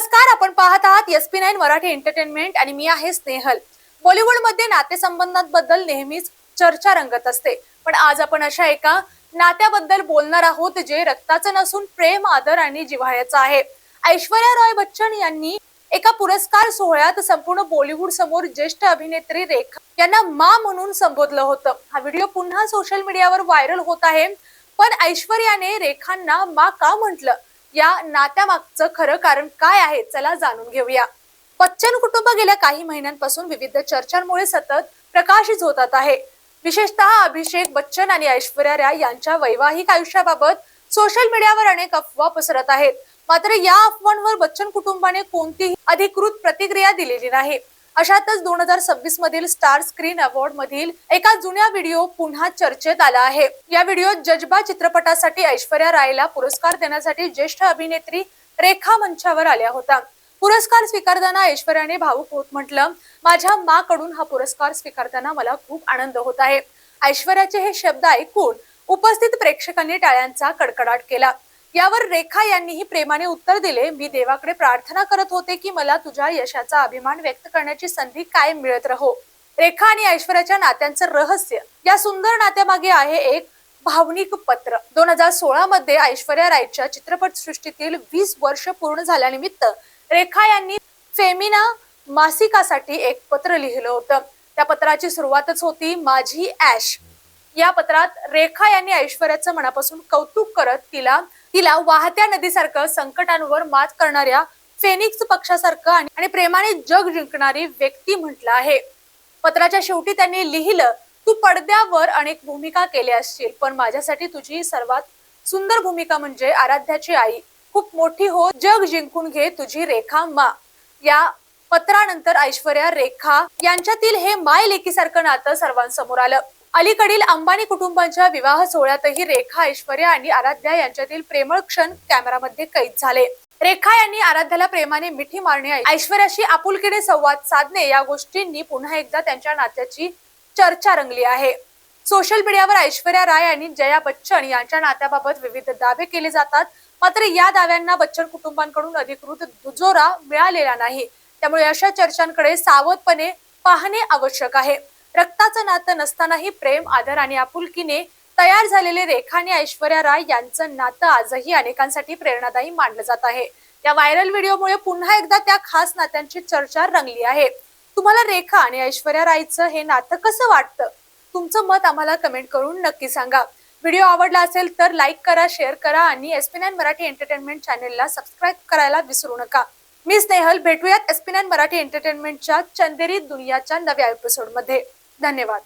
नमस्कार, आपण पाहत आहात SP9 मराठी एंटरटेनमेंट आणि मी आहे स्नेहल। बॉलिवूडमध्ये नातेसंबंधांबद्दल नेहमीच चर्चा रंगत असते, पण आज आपण अशा एका नात्याबद्दल बोलणार आहोत जे रक्ताचं नसून प्रेम, आदर आणि जिव्हाळ्याचं आहे। ऐश्वर्या रॉय बच्चन यांनी एका पुरस्कार सोहळ्यात संपूर्ण बॉलिवूड समोर ज्येष्ठ अभिनेत्री रेखा यांना मा म्हणून संबोधलं होतं। हा व्हिडिओ पुन्हा सोशल मीडियावर व्हायरल होत आहे। पण ऐश्वर्याने रेखांना मा का म्हटलं, या नात्यामागचं खरं कारण काय आहे, चला जाणून घेऊया। बच्चन कुटुंब गेल्या काही महिन्यांपासून विविध चर्चांमुळे सतत प्रकाशित होतात आहे। विशेषतः अभिषेक बच्चन आणि ऐश्वर्या राय यांच्या वैवाहिक आयुष्याबाबत सोशल मीडियावर अनेक अफवा पसरत आहेत। मात्र या अफवांवर बच्चन कुटुंबाने कोणतीही अधिकृत प्रतिक्रिया दिलेली नाही। अशातच 2026 मधील स्टार स्क्रीन अवॉर्ड मधील एका जुन्या व्हिडिओ पुन्हा चर्चेत आला आहे। या व्हिडिओत जज्बा चित्रपटासाठी ऐश्वर्या रायला पुरस्कार देण्यासाठी ज्येष्ठ अभिनेत्री रेखा मंचावर आल्या होत्या। पुरस्कार स्वीकारताना ऐश्वर्याने भावुक होत म्हटलं, माझ्या माकडून हा पुरस्कार स्वीकारताना मला खूप आनंद होत आहे। ऐश्वर्याचे हे शब्द ऐकून उपस्थित प्रेक्षकांनी टाळ्यांचा कडकडाट केला। यावर रेखा यांनीही प्रेमाने उत्तर दिले, मी देवाकडे प्रार्थना करत होते की मला तुझ्या यशाचा अभिमान व्यक्त करण्याची संधी कायम मिळत राहो। रेखा आणि ऐश्वर्याच्या नात्यांचं रहस्य, या सुंदर नात्यामागे आहे एक भावनिक पत्र। 2016 मध्ये ऐश्वर्या रायच्या चित्रपट सृष्टीतील 20 वर्ष पूर्ण झाल्यानिमित्त रेखा यांनी फेमिना मासिकासाठी एक पत्र लिहिलं होतं। त्या पत्राची सुरुवातच होती, माझी ऍश। या पत्रात रेखा यांनी ऐश्वर्याचं मनापासून कौतुक करत तिला वाहत्या नदीसारखं, संकटांवर मात करणाऱ्या फेनिक्स पक्षासारखं आणि प्रेमाने जग जिंकणारी व्यक्ती म्हटलं आहे। पत्राच्या शेवटी त्यांनी लिहिलं, तू पडद्यावर अनेक भूमिका केल्या असतील, पण माझ्यासाठी तुझी सर्वात सुंदर भूमिका म्हणजे आराध्याची आई। खूप मोठी हो, जग जिंकून घे, तुझी रेखा मा। या पत्रानंतर ऐश्वर्या रेखा यांच्यातील हे माय लेकीसारखं नातं सर्वांसमोर आलं। अलीकडील अंबानी कुटुंबांच्या विवाह सोहळ्यातही रेखा, ऐश्वर्या आणि आराध्या यांच्यातील प्रेमळ क्षण कॅमेरामध्ये कैद झाले। रेखा यांनी आराध्याला प्रेमाने मिठी मारणे, ऐश्वर्याशी आपुलकीने संवाद साधणे, या गोष्टींनी पुन्हा एकदा त्यांच्या नात्याची चर्चा रंगली आहे। सोशल मीडियावर ऐश्वर्या राय आणि जया बच्चन यांच्या नात्याबाबत विविध दावे केले जातात, मात्र या दाव्यांना बच्चन कुटुंबांकडून अधिकृत दुजोरा मिळालेला नाही। त्यामुळे अशा चर्चांकडे सावधपणे पाहणे आवश्यक आहे। रक्ताचं नातं नसतानाही प्रेम, आदर आणि आपुलकीने तयार झालेले रेखा आणि ऐश्वर्या राय यांचं नातं आजही अनेकांसाठी प्रेरणादायी मानलं जात आहे। या व्हायरल व्हिडिओमुळे पुन्हा एकदा त्या खास नात्यांची चर्चा रंगली आहे। तुम्हाला रेखा आणि ऐश्वर्या रायचं हे नातं कसं वाटतं? तुमचं मत आम्हाला कमेंट करून नक्की सांगा। व्हिडिओ आवडला असेल तर लाईक करा, शेअर करा आणि SP9 मराठी एंटरटेनमेंट चॅनेलला सबस्क्राईब करायला विसरू नका। मी स्नेहल, भेटूयात SP9 मराठी एंटरटेनमेंटच्या चंदेरी दुनियाच्या नव्या एपिसोडमध्ये। धन्यवाद।